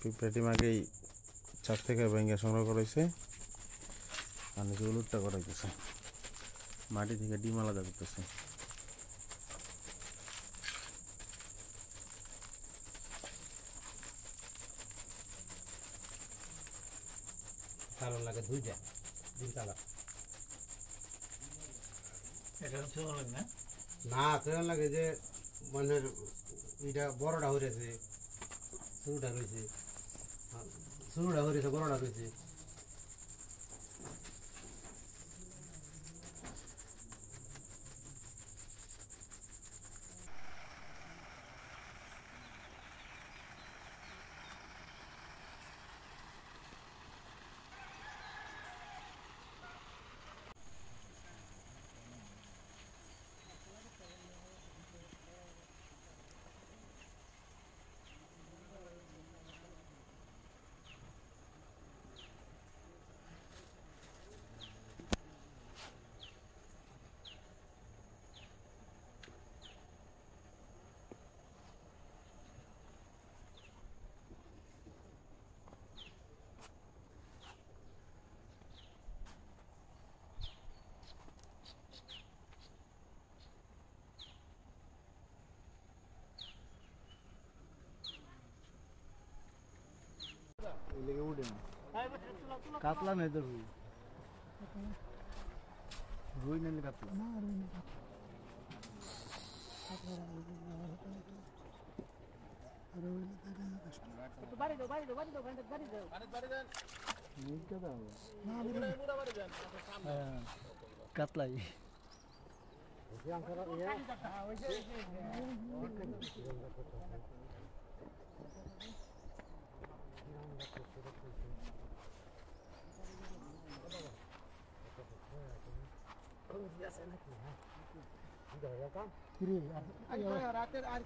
পিঁপড়াটি আগেই চাষ থেকে ভেঙে সংগ্রহ করেছে আর নিচে উলুটটা করাইতেছে, মাটি থেকে ডিম আলাদা করতেছে। কালো লাগে দুইটা দুই কালার। এটা না কেমন লাগে যে মানে এটা বড়টা হয়েছে, শুরুটা রয়েছে, শুরুটা হয়েছে, বড়টা রয়েছে। কাতলা নেই তো রুই, রুই নেই কাতলা। কাতলাই রাতের আর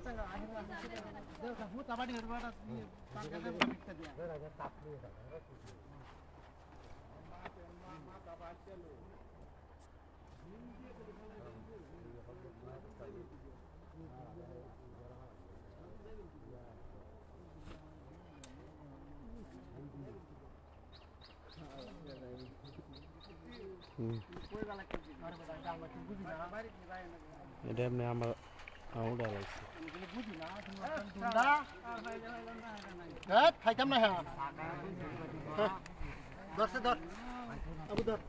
এটা এমনি আমার উড়া লাগছে। খাইতাম না, হ্যাঁ ধরছে, ধর আবু ধর।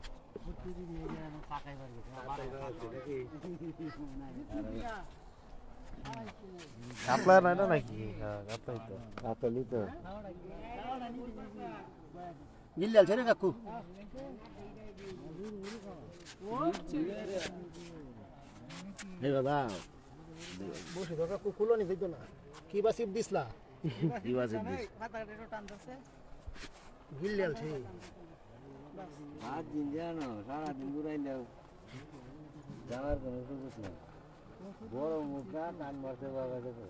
কাতলা না এটা নাকি? কাতলাই তো, কাতলি তো গিল্লাল ছেড়ে কাকু। এই বাবা বসে তো কাকু কুলো নি দিত না, কি বা সিপ দিছলা? কি বা সিপ দিছ? মাথাটা একটু টান দিছে, গিল্লাল ছে। আজ দিন জানো সারা দিন ঘুরাইলেও যাওয়ার কোনো সুযোগ নেই। বড় মুখটা টান মারতে বাবা দেখো।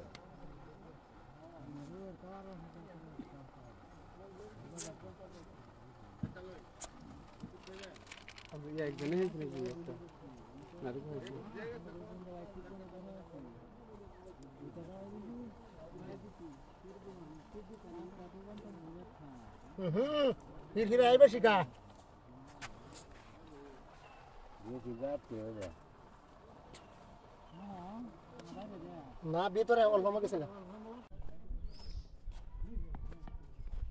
একজনে হয়েছিল কি একটা নারী হয়েছিল। ফিরে আইবে শিখা না ভিতরে অল্প গেছে না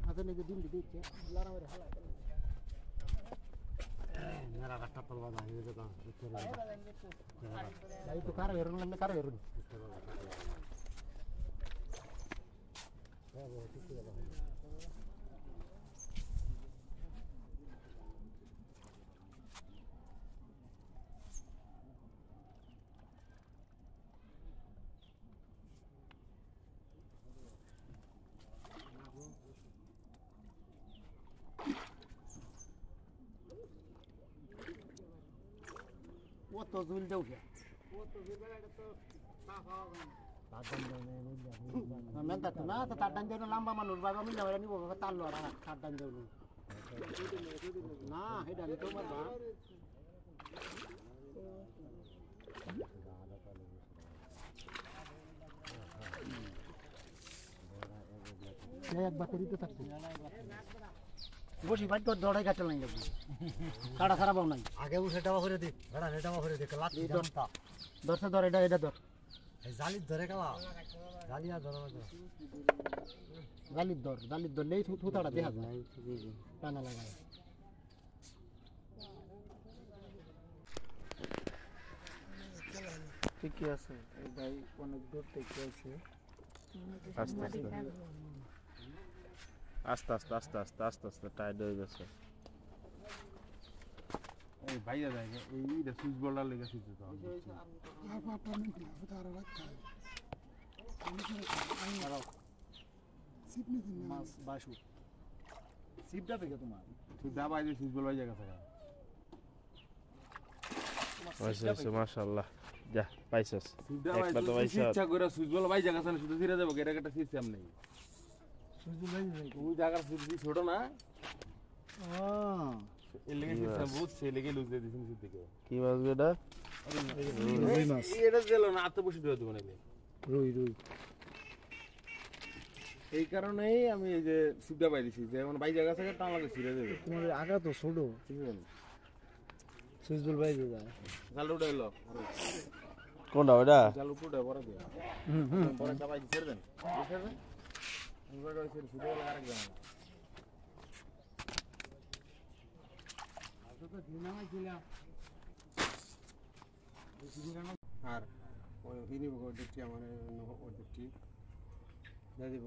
হাতে নিজে ডিম দিচ্ছে मेरा रास्ता पलवा ना ये देखो नहीं तो कार हेरुन में कार हेरुन वो ठीक है वो तो झूल जाओ क्या वो तो झूल बैठे तो साफ होगा ताडन देने मिल जाए मैं तो ना तो ताडन देने लंबा मानुर बागा मिल जाए नहीं वो ताल लो रहा ताडन देने ना हे डाले तो मत बा একবার দিতে থাকতো বসি বাইট কর দড়াই কাটল নাই যাবো কাটা খারাপ নাই আগে সেটা করে দি বেড়া সেটা করে দি লাঠি ধরতা ধরছে ধর এটা ধর এই জালি ধরে কালা জালি আর ধরা লাগে জালির ধরলেই থুতাটা দেখা যায় টানা লাগায় ঠিকই আছে এই ভাই অনেক দূর থেকে আছে আস্তে আস্তে টাইট হয়ে গেছে এই ভাইয়া যায় এইটা সুইচ বোর্ডার লেগে সুইচ দিতে হবে মাছ বাসু সিপটা থেকে তোমার তুই দাবাই দিয়ে সুইচ বোর্ড হয়ে জায়গা থাকা মাশাআল্লাহ যা পাইছস একটা তো পাইছস ইচ্ছা করে সুইচ বোর্ড ভাই জায়গা শুধু ফিরে যাবো এটা একটা সিস্টেম নেই ওই জায়গার সুইচ ছোট না এর লেগে সিস্টেম বহুত সে লেগে লুজ দিয়ে দিছেন সুইচ থেকে কি মাছ এটা রুই মাছ এটা দিল না আতে বসে দিয়ে দেব নাকি রুই এই কারণেই আমি এই যে সিপটা পাই দিছি যে মানে ভাই জায়গা থেকে টান লাগে ছিড়ে দেবে তোমার আগা তো ছোট সুইচ বল বাইরে যায় জাল উঠে এলো কোনটা ওটা জাল উপরে বড় দিয়া বড় চাপাই ছেড়ে দেন ছেড়ে দেন এবার ওই ছেড়ে ছুটে গেল আরেক জায়গা আর ওই ইনি দেখছি আমার ওই দেখছি দিয়ে দিব